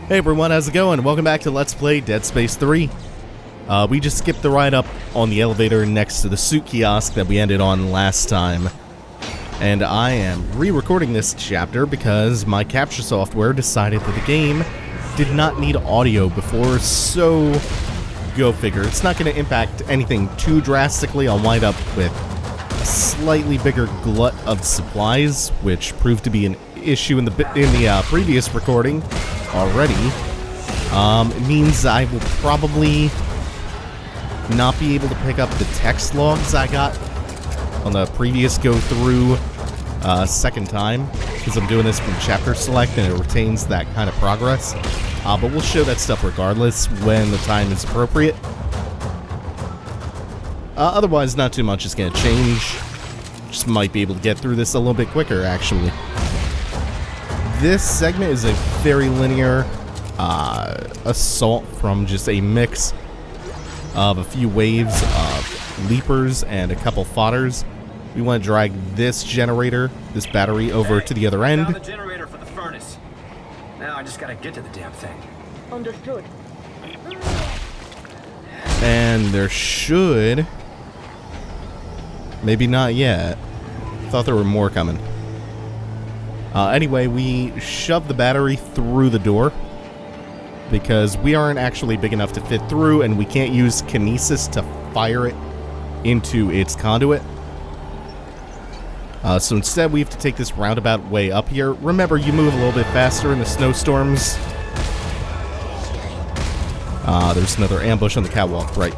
Hey everyone, how's it going? Welcome back to Let's Play Dead Space 3. We just skipped the ride up on the elevator next to the suit kiosk that we ended on last time. And I am re-recording this chapter because my capture software decided that the game did not need audio before, so go figure. It's not going to impact anything too drastically. I'll wind up with a slightly bigger glut of supplies, which proved to be an issue in the previous recording already. It means I will probably not be able to pick up the text logs I got on the previous go-through second time, because I'm doing this from chapter select and it retains that kind of progress. But we'll show that stuff regardless when the time is appropriate. Otherwise, not too much is going to change. Just might be able to get through this a little bit quicker, actually. This segment is a very linear assault from just a mix of a few waves of leapers and a couple fodders. We want to drag this generator, this battery, over to the other end. Found the generator for the furnace. Now I just gotta get to the damn thing. Understood. And there should... maybe not yet. Thought there were more coming. Anyway, we shoved the battery through the door because we aren't actually big enough to fit through, and we can't use kinesis to fire it into its conduit. So instead, we have to take this roundabout way up here. Remember, you move a little bit faster in the snowstorms. There's another ambush on the catwalk, right?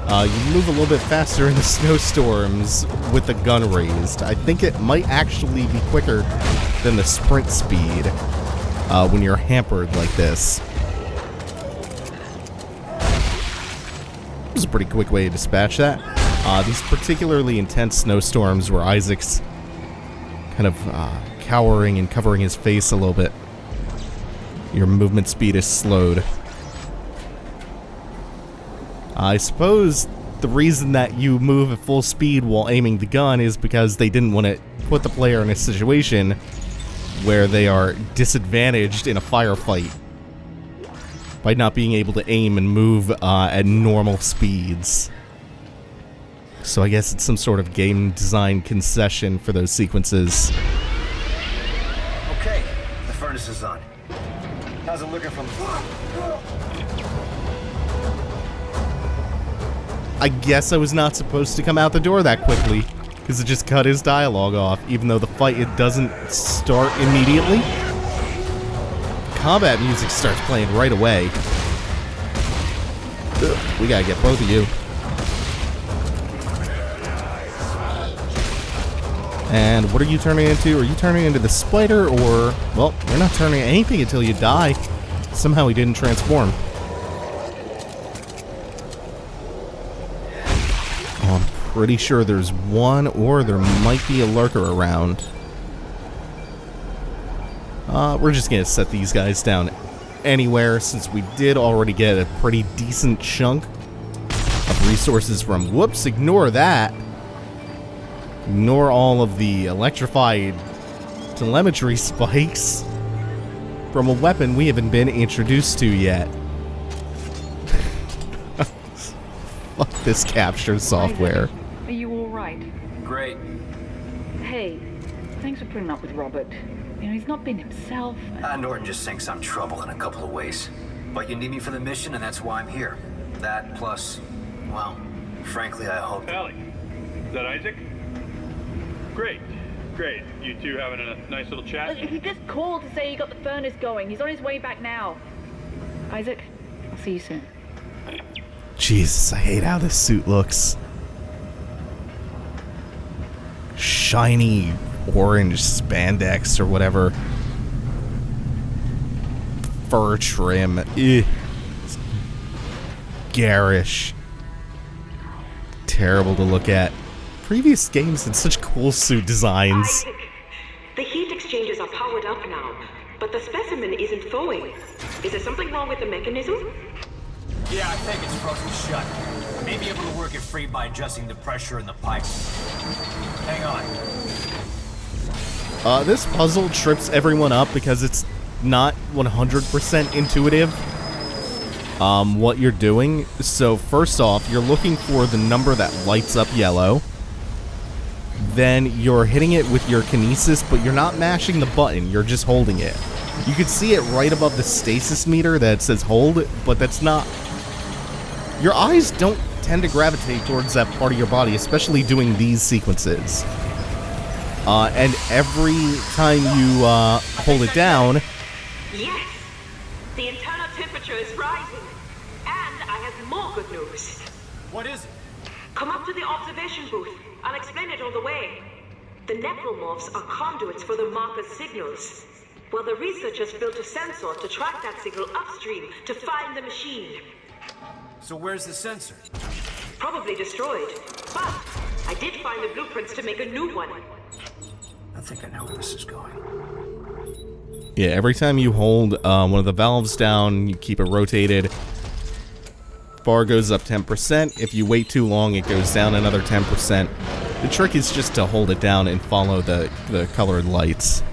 You move a little bit faster in the snowstorms with the gun raised. I think it might actually be quicker than the sprint speed when you're hampered like this. It was a pretty quick way to dispatch that. These particularly intense snowstorms where Isaac's kind of cowering and covering his face a little bit. Your movement speed is slowed. I suppose the reason that you move at full speed while aiming the gun is because they didn't want to put the player in a situation where they are disadvantaged in a firefight by not being able to aim and move at normal speeds. So I guess it's some sort of game design concession for those sequences. Okay, the furnace is on. How's it looking from the... I guess I was not supposed to come out the door that quickly, because it just cut his dialogue off, even though the fight, it doesn't start immediately. Combat music starts playing right away. Ugh, we gotta get both of you. And what are you turning into? Are you turning into the spider, or... well, you're not turning anything until you die. Somehow he didn't transform. I'm pretty sure there's one, or there might be a lurker around. We're just gonna set these guys down anywhere, since we did already get a pretty decent chunk of resources from... whoops, ignore that. Ignore all of the electrified telemetry spikes from a weapon we haven't been introduced to yet. Fuck this capture software. Are you all right? Great. Hey, thanks for putting up with Robert. You know, he's not been himself. Norton just thinks I'm trouble in a couple of ways. But you need me for the mission, and that's why I'm here. That plus, well, frankly, I hope... Allie, is that Isaac? Great, great. You two having a nice little chat? He just called to say he got the furnace going. He's on his way back now. Isaac, I'll see you soon. Jesus, I hate how this suit looks. Shiny orange spandex or whatever. Fur trim. Ugh. It's garish. Terrible to look at. Previous games had such cool suit designs. Isaac, the heat exchangers are powered up now, but the specimen isn't thawing. Is there something wrong with the mechanism? Yeah, I think it's frozen shut. I may be able to work it free by adjusting the pressure in the pipes. Hang on. This puzzle trips everyone up because it's not 100% intuitive what you're doing. So first off, you're looking for the number that lights up yellow. Then you're hitting it with your kinesis, but you're not mashing the button, you're just holding it. You can see it right above the stasis meter that says hold, but that's not... Your eyes don't tend to gravitate towards that part of your body, especially doing these sequences. And every time you hold it down... Yes! The internal temperature is rising. And I have more good news. What is it? Come up to the observation booth. I'll explain it all the way. The necromorphs are conduits for the Marker's signals. Well, the researchers built a sensor to track that signal upstream to find the machine. So where's the sensor? Probably destroyed. But I did find the blueprints to make a new one. I think I know where this is going. Yeah, every time you hold one of the valves down, you keep it rotated. Bar goes up 10%. If you wait too long, it goes down another 10%. The trick is just to hold it down and follow the colored lights.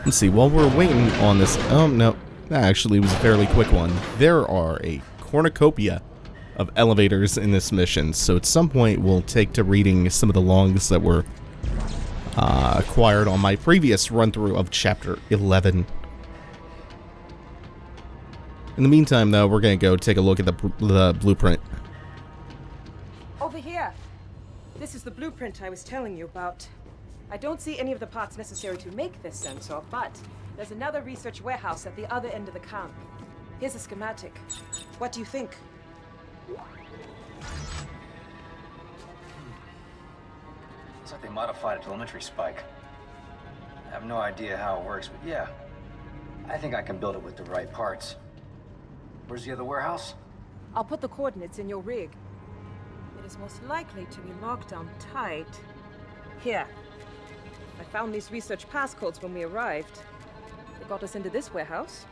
Let's see, while we're waiting on this... Oh, no. That actually was a fairly quick one. There are a cornucopia of elevators in this mission, so at some point we'll take to reading some of the logs that were acquired on my previous run-through of Chapter 11. In the meantime, though, we're going to go take a look at the blueprint. Over here. This is the blueprint I was telling you about. I don't see any of the parts necessary to make this sensor, but there's another research warehouse at the other end of the camp. Here's a schematic. What do you think? It's like they modified a telemetry spike. I have no idea how it works, but yeah. I think I can build it with the right parts. Where's the other warehouse? I'll put the coordinates in your rig. It is most likely to be locked down tight. Here. I found these research passcodes when we arrived. They got us into this warehouse.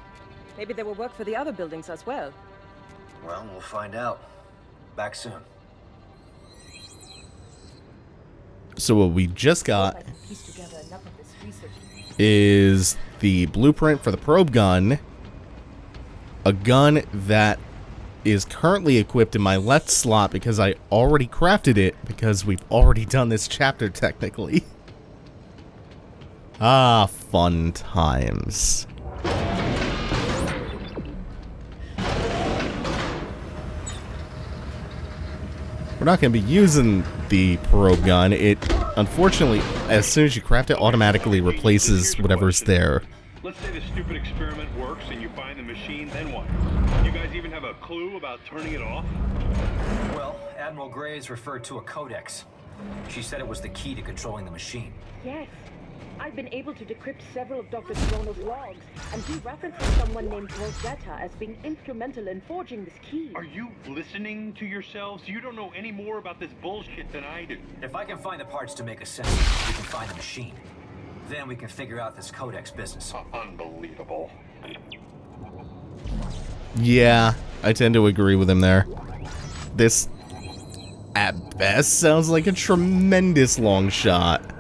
Maybe they will work for the other buildings as well. Well, we'll find out. Back soon. So what we just got is the blueprint for the probe gun. A gun that is currently equipped in my left slot because I already crafted it because we've already done this chapter technically. Ah, fun times. We're not going to be using the probe gun. It, unfortunately, as soon as you craft it, automatically replaces whatever's there. Let's say the stupid experiment works and you find the machine, then what? You guys even have a clue about turning it off? Well, Admiral Graves referred to a codex. She said it was the key to controlling the machine. Yes. I've been able to decrypt several of Dr. Corona's logs, and he references someone named Rosetta as being instrumental in forging this key. Are you listening to yourselves? You don't know any more about this bullshit than I do. If I can find the parts to make a sensor, we can find the machine. Then we can figure out this codex business. Unbelievable. Yeah, I tend to agree with him there. This, at best, sounds like a tremendous long shot.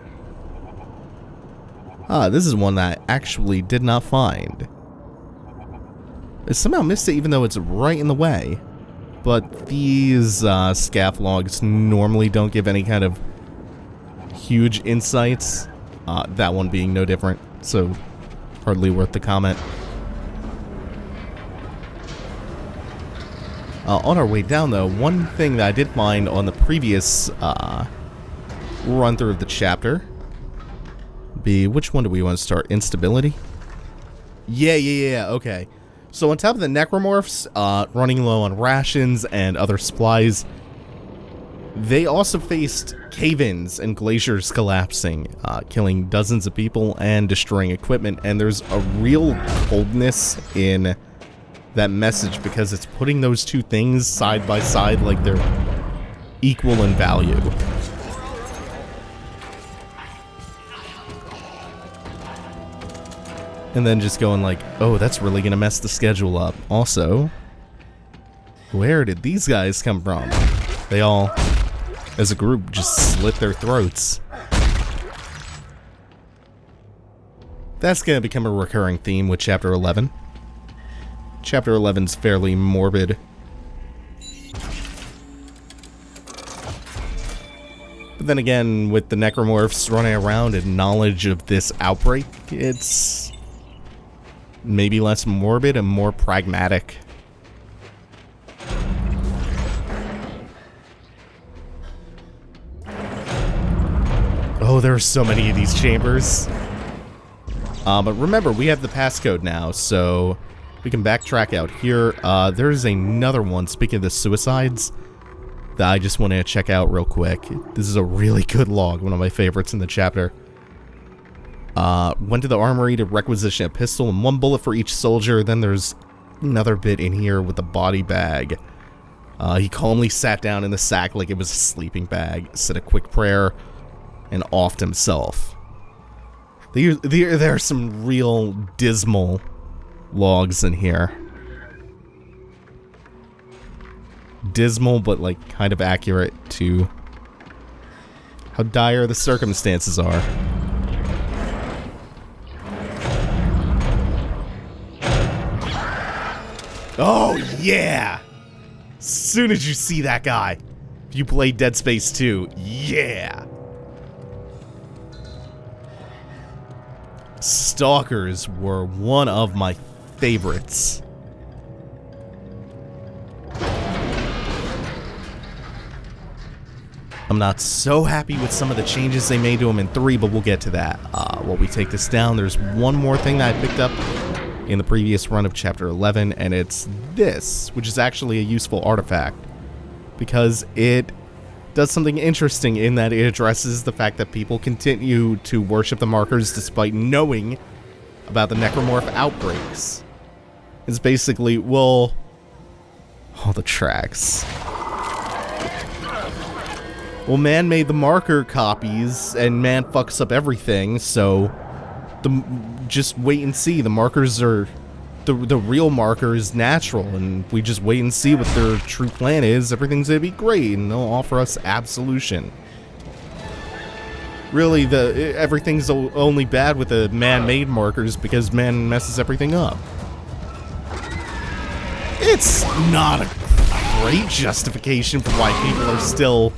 Ah, this is one that I actually did not find. I somehow missed it even though it's right in the way. But these scaff logs normally don't give any kind of huge insights. That one being no different, so hardly worth the comment. On our way down, though, one thing that I did find on the previous run-through of the chapter be, which one do we want to start? Instability? Yeah, okay. So on top of the necromorphs, running low on rations and other supplies, they also faced cave-ins and glaciers collapsing, killing dozens of people and destroying equipment, and there's a real coldness in that message because it's putting those two things side by side like they're equal in value. And then just going like, oh, that's really gonna mess the schedule up. Also, where did these guys come from? They all, as a group, just slit their throats. That's going to become a recurring theme with Chapter 11. Chapter 11's fairly morbid. But then again, with the Necromorphs running around and knowledge of this outbreak, it's maybe less morbid and more pragmatic. Oh, there are so many of these chambers. But remember, we have the passcode now, so we can backtrack out here. There's another one, speaking of the suicides, that I just want to check out real quick. This is a really good log, one of my favorites in the chapter. Went to the armory to requisition a pistol and 1 bullet for each soldier. Then there's another bit in here with a body bag. He calmly sat down in the sack like it was a sleeping bag, said a quick prayer, and offed himself. There are some real dismal logs in here. Dismal, but like kind of accurate to how dire the circumstances are. Oh yeah! As soon as you see that guy, if you play Dead Space 2, yeah! Stalkers were one of my favorites. I'm not so happy with some of the changes they made to them in 3, but we'll get to that. While we take this down, there's one more thing that I picked up in the previous run of Chapter 11, and it's this, which is actually a useful artifact, because it does something interesting in that it addresses the fact that people continue to worship the markers despite knowing about the Necromorph outbreaks. It's basically, well, all the tracks. Well, man made the marker copies, and man fucks up everything, so just wait and see. The markers are... The real marker is natural, and we just wait and see what their true plan is. Everything's gonna be great, and they'll offer us absolution. Really, everything's only bad with the man-made markers because man messes everything up. It's not a great justification for why people are still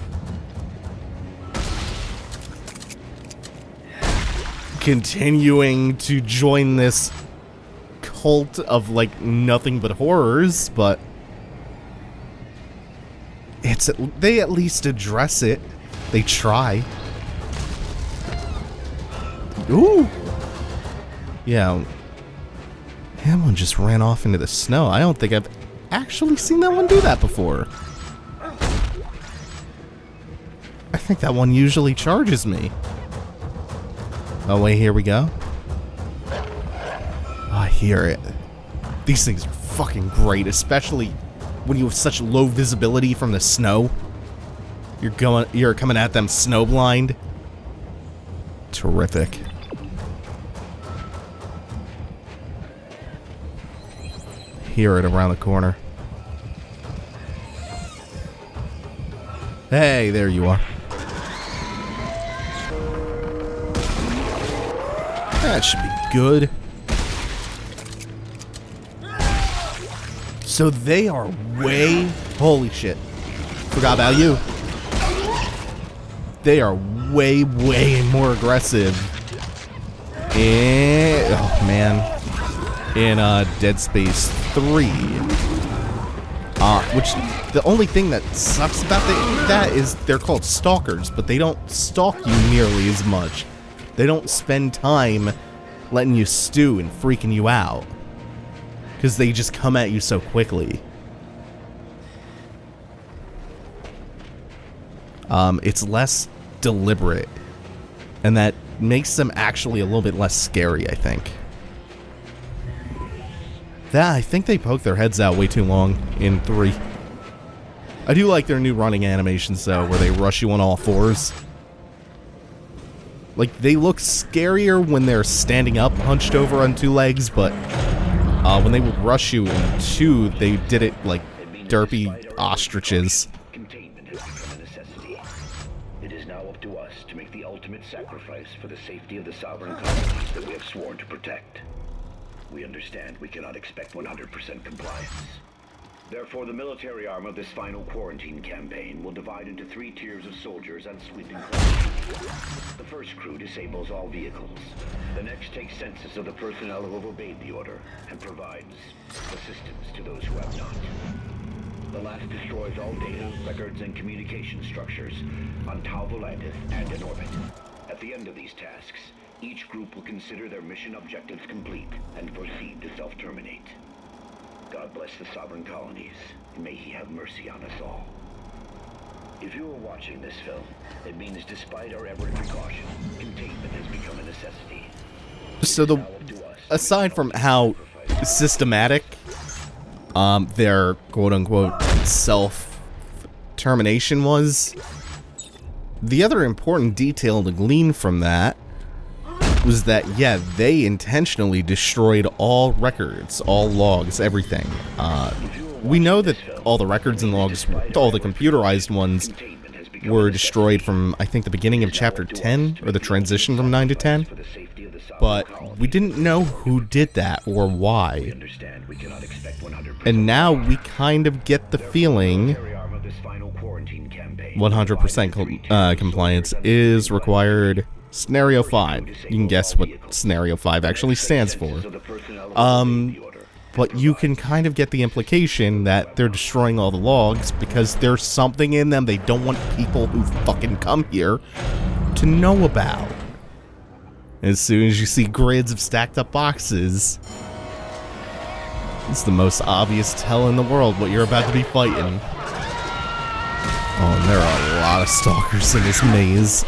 continuing to join this cult of like nothing but horrors, but they at least address it. They try. Ooh. Yeah. That one just ran off into the snow. I don't think I've actually seen that one do that before. I think that one usually charges me. Oh wait, here we go. I hear it. These things are fucking great, especially when you have such low visibility from the snow. You're coming at them snowblind. Terrific. Hear it around the corner. Hey, there you are. That should be good. So they are way... Holy shit. Forgot about you. They are way, way more aggressive in... Oh, man. In Dead Space 3. Which, the only thing that sucks about that is they're called stalkers, but they don't stalk you nearly as much. They don't spend time letting you stew and freaking you out, because they just come at you so quickly. It's less deliberate, and that makes them actually a little bit less scary, I think. I think they poke their heads out way too long in 3. I do like their new running animations, though, where they rush you on all fours. Like, they look scarier when they're standing up, hunched over on 2 legs, but when they would rush you in 2, they did it like derpy ostriches. Containment has become a necessity. It is now up to us to make the ultimate sacrifice for the safety of the sovereign colonies that we have sworn to protect. We understand we cannot expect 100% compliance. Therefore, the military arm of this final quarantine campaign will divide into 3 tiers of soldiers and sweeping crews. The first crew disables all vehicles. The next takes census of the personnel who have obeyed the order and provides assistance to those who have not. The last destroys all data, records, and communication structures on Tau Volantis and in orbit. At the end of these tasks, each group will consider their mission objectives complete and proceed to self-terminate. God bless the sovereign colonies, and may he have mercy on us all. If you are watching this film, it means despite our every precaution, containment has become a necessity. So aside from how systematic their quote-unquote self-termination was, the other important detail to glean from that was that, yeah, they intentionally destroyed all records, all logs, everything. We know that all the records and logs, all the computerized ones, were destroyed from, I think, the beginning of Chapter 10, or the transition from 9 to 10. But we didn't know who did that, or why. And now we kind of get the feeling 100% compliance is required. Scenario 5. You can guess what Scenario 5 actually stands for. But you can kind of get the implication that they're destroying all the logs because there's something in them they don't want people who fucking come here to know about. As soon as you see grids of stacked up boxes, it's the most obvious tell in the world what you're about to be fighting. Oh, and there are a lot of stalkers in this maze.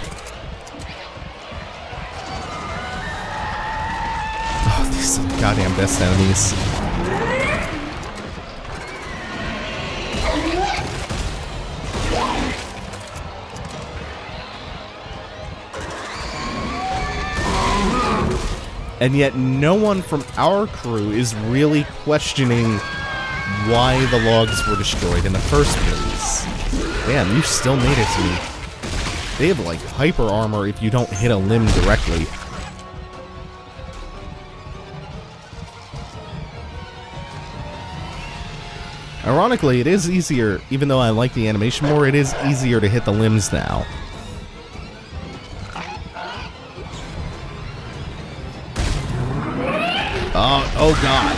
These are the goddamn best enemies. And yet no one from our crew is really questioning why the logs were destroyed in the first place. Damn, you still made it to me. They have like hyper armor if you don't hit a limb directly. Ironically, it is easier, even though I like the animation more, it is easier to hit the limbs now. Oh god.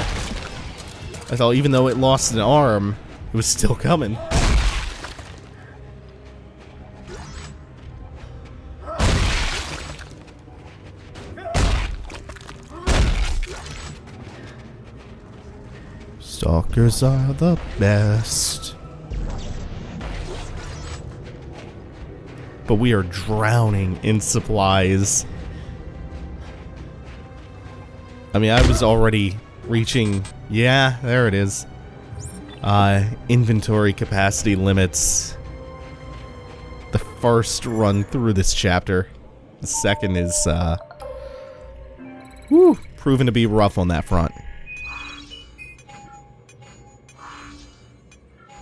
I thought even though it lost an arm, it was still coming. Stalkers are the best. But we are drowning in supplies. I mean, I was already reaching, yeah, there it is. Inventory capacity limits. The first run through this chapter. The second is, proven to be rough on that front.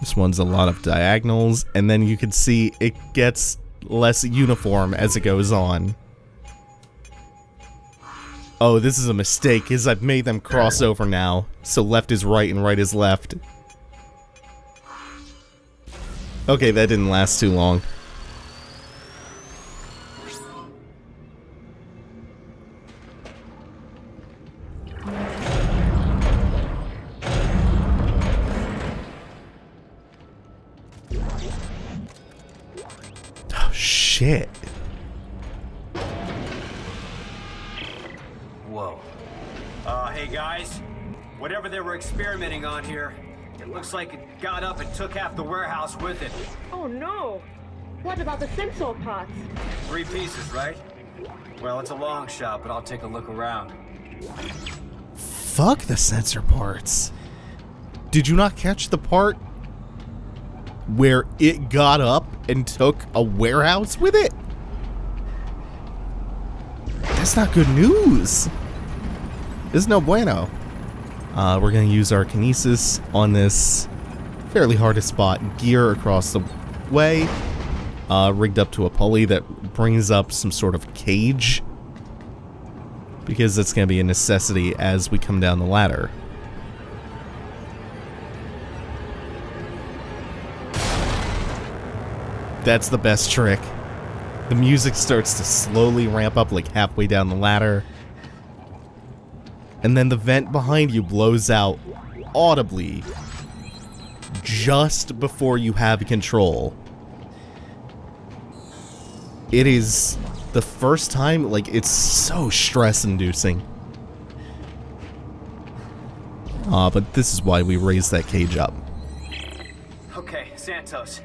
This one's a lot of diagonals, and then you can see it gets less uniform as it goes on. Oh, this is a mistake, is I've made them cross over now. So left is right and right is left. Okay, that didn't last too long. Oh, shit. Hey guys, whatever they were experimenting on here, it looks like it got up and took half the warehouse with it. Oh no! What about the sensor parts? 3 pieces, right? Well, it's a long shot, but I'll take a look around. Fuck the sensor parts. Did you not catch the part where it got up and took a warehouse with it? That's not good news. This is no bueno. We're going to use our kinesis on this fairly hard to spot gear across the way, rigged up to a pulley that brings up some sort of cage because it's going to be a necessity as we come down the ladder. That's the best trick. The music starts to slowly ramp up like halfway down the ladder. And then the vent behind you blows out audibly just before you have control. It is the first time, like, it's so stress-inducing. But this is why we raised that cage up. Okay, Santos.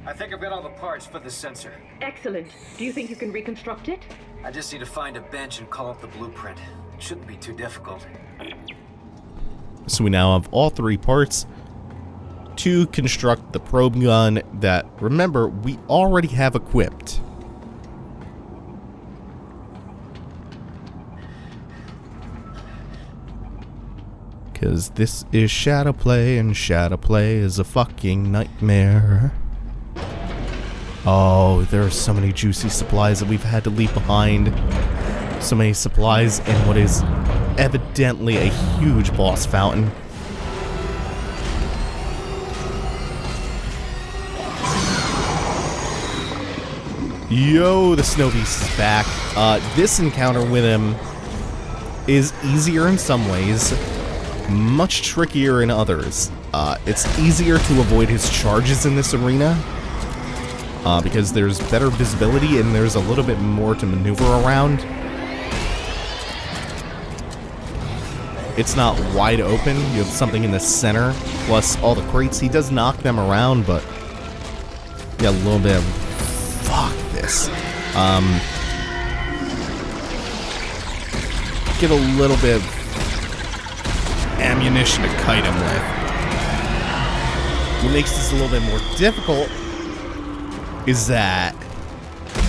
I think I've got all the parts for the sensor. Excellent. Do you think you can reconstruct it? I just need to find a bench and call up the blueprint. It shouldn't be too difficult. So we now have all 3 parts to construct the probe gun that, remember, we already have equipped. Because this is shadow play, and shadow play is a fucking nightmare. Oh, there are so many juicy supplies that we've had to leave behind. So many supplies in what is evidently a huge boss fountain. Yo, the Snow Beast is back. This encounter with him is easier in some ways, much trickier in others. It's easier to avoid his charges in this arena, because there's better visibility and there's a little bit more to maneuver around. It's not wide open, you have something in the center, plus all the crates. He does knock them around, but yeah, a little bit of fuck this. Get a little bit of ammunition to kite him with. What makes this a little bit more difficult is that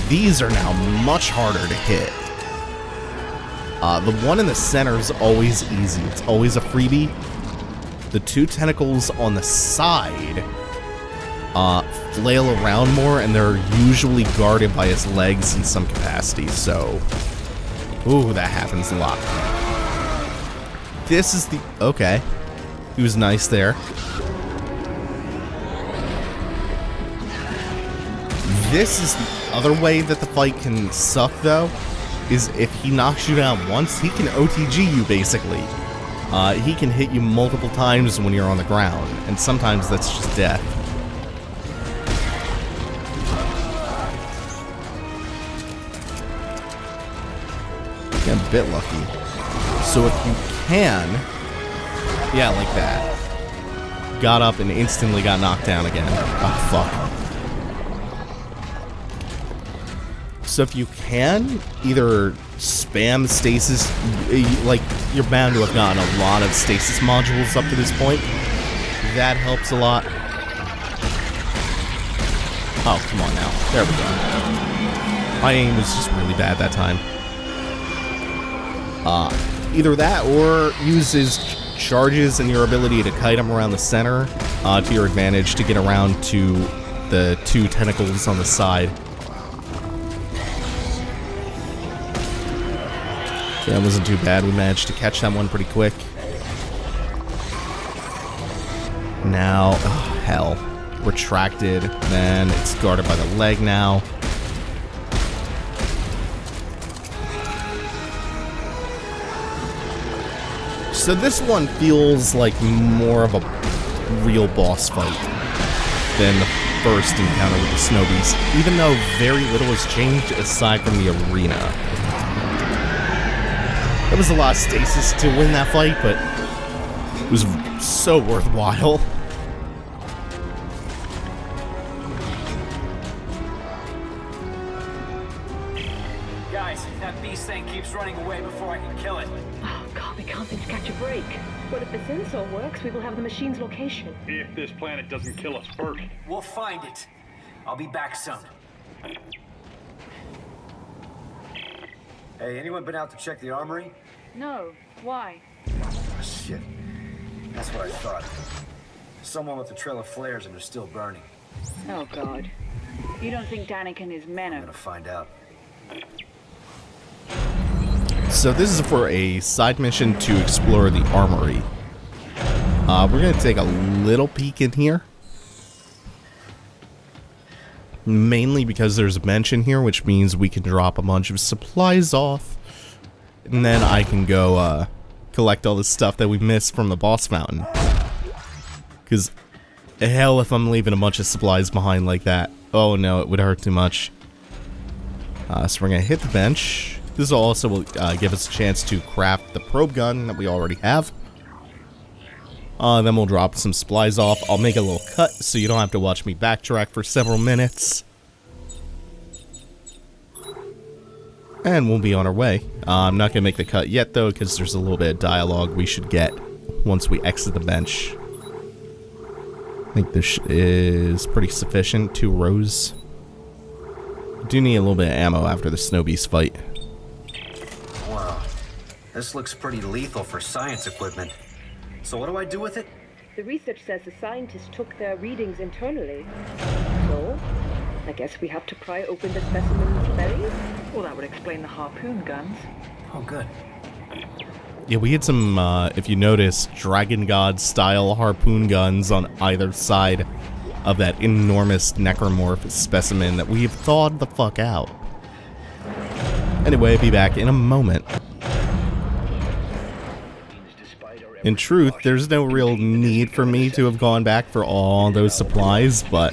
these are now much harder to hit. The one in the center is always easy. It's always a freebie. The 2 tentacles on the side flail around more, and they're usually guarded by his legs in some capacity, so... Ooh, that happens a lot. This is the... Okay. He was nice there. This is the other way that the fight can suck, though, is if he knocks you down once, he can OTG you, basically. He can hit you multiple times when you're on the ground, and sometimes that's just death. Get a bit lucky. So if you can... Yeah, like that. Got up and instantly got knocked down again. Oh, fuck. So if you can, either spam stasis, like, you're bound to have gotten a lot of stasis modules up to this point. That helps a lot. Oh, come on now. There we go. My aim was just really bad that time. Either that, or use his charges and your ability to kite him around the center to your advantage to get around to the 2 tentacles on the side. That wasn't too bad. We managed to catch that one pretty quick. Now, oh, hell. Retracted, then it's guarded by the leg now. So this one feels like more of a real boss fight than the first encounter with the Snow Beast, even though very little has changed aside from the arena. There was a lot of stasis to win that fight, but it was so worthwhile. Guys, that beast thing keeps running away before I can kill it. Oh god, we can't seem to catch a break. Well, if the sensor works, we will have the machine's location. If this planet doesn't kill us first. We'll find it. I'll be back soon. Hey, anyone been out to check the armory? No. Why? Shit. That's what I thought. Someone with a trail of flares and they're still burning. Oh god. You don't think Danik and his men I'm are... gonna find out. So this is for a side mission to explore the armory. We're going to take a little peek in here. Mainly because there's a bench in here, which means we can drop a bunch of supplies off. And then I can go collect all the stuff that we missed from the boss fountain. Because, hell, if I'm leaving a bunch of supplies behind like that. Oh no, it would hurt too much. So we're going to hit the bench. This also will give us a chance to craft the probe gun that we already have. Then we'll drop some supplies off. I'll make a little cut so you don't have to watch me backtrack for several minutes. And we'll be on our way. I'm not going to make the cut yet though, because there's a little bit of dialogue we should get once we exit the bench. I think this is pretty sufficient. 2 rows. I do need a little bit of ammo after the snow beast fight. Wow, this looks pretty lethal for science equipment. So what do I do with it? The research says the scientists took their readings internally. So, I guess we have to pry open the specimen's belly? Well, that would explain the harpoon guns. Oh, good. Yeah, we had some, if you notice, Dragon God style harpoon guns on either side of that enormous Necromorph specimen that we've thawed the fuck out. Anyway, I'll be back in a moment. In truth, there's no real need for me to have gone back for all those supplies, but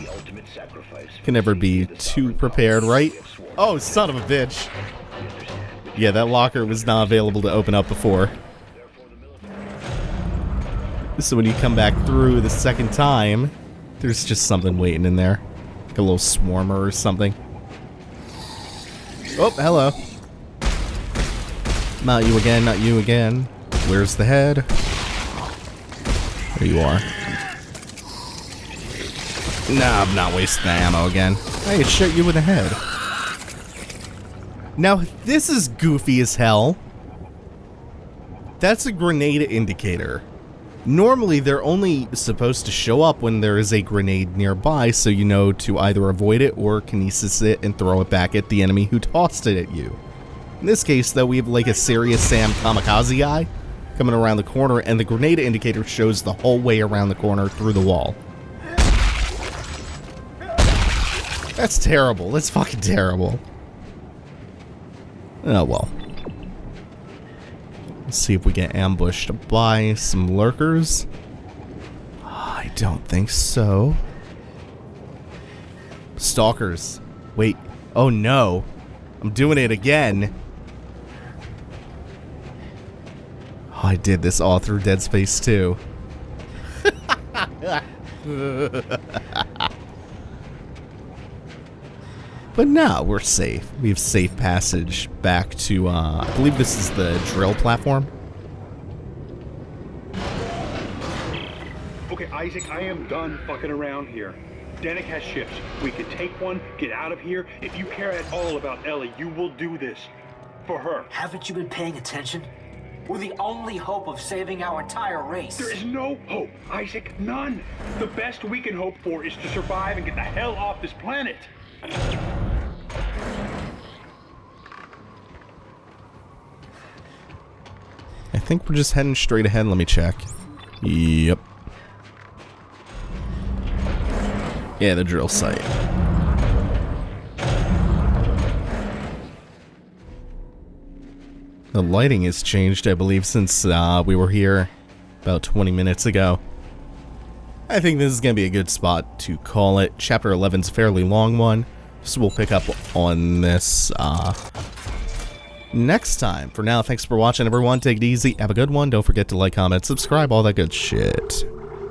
can never be too prepared, right? Oh, son of a bitch. Yeah, that locker was not available to open up before. So when you come back through the second time, there's just something waiting in there. Like a little swarmer or something. Oh, hello. Not you again, not you again. Where's the head? There you are. Nah, I'm not wasting the ammo again. I can shoot you with the head. Now, this is goofy as hell. That's a grenade indicator. Normally, they're only supposed to show up when there is a grenade nearby, so you know to either avoid it or kinesis it and throw it back at the enemy who tossed it at you. In this case, though, we have like a Serious Sam kamikaze guy coming around the corner, and the grenade indicator shows the whole way around the corner through the wall. That's terrible. That's fucking terrible. Oh well. Let's see if we get ambushed by some lurkers. I don't think so. Stalkers. Wait. Oh no. I'm doing it again. Oh, I did this all through Dead Space 2. But now we're safe. We have safe passage back to, I believe this is the drill platform. Okay, Isaac, I am done fucking around here. Danik has ships. We can take one, get out of here. If you care at all about Ellie, you will do this. For her. Haven't you been paying attention? We're the only hope of saving our entire race. There is no hope, Isaac. None. The best we can hope for is to survive and get the hell off this planet. I think we're just heading straight ahead. Let me check. Yep. Yeah, the drill site. The lighting has changed, I believe, since we were here about 20 minutes ago. I think this is going to be a good spot to call it. Chapter 11's a fairly long one, so we'll pick up on this next time. For now, thanks for watching, everyone. Take it easy. Have a good one. Don't forget to like, comment, subscribe, all that good shit.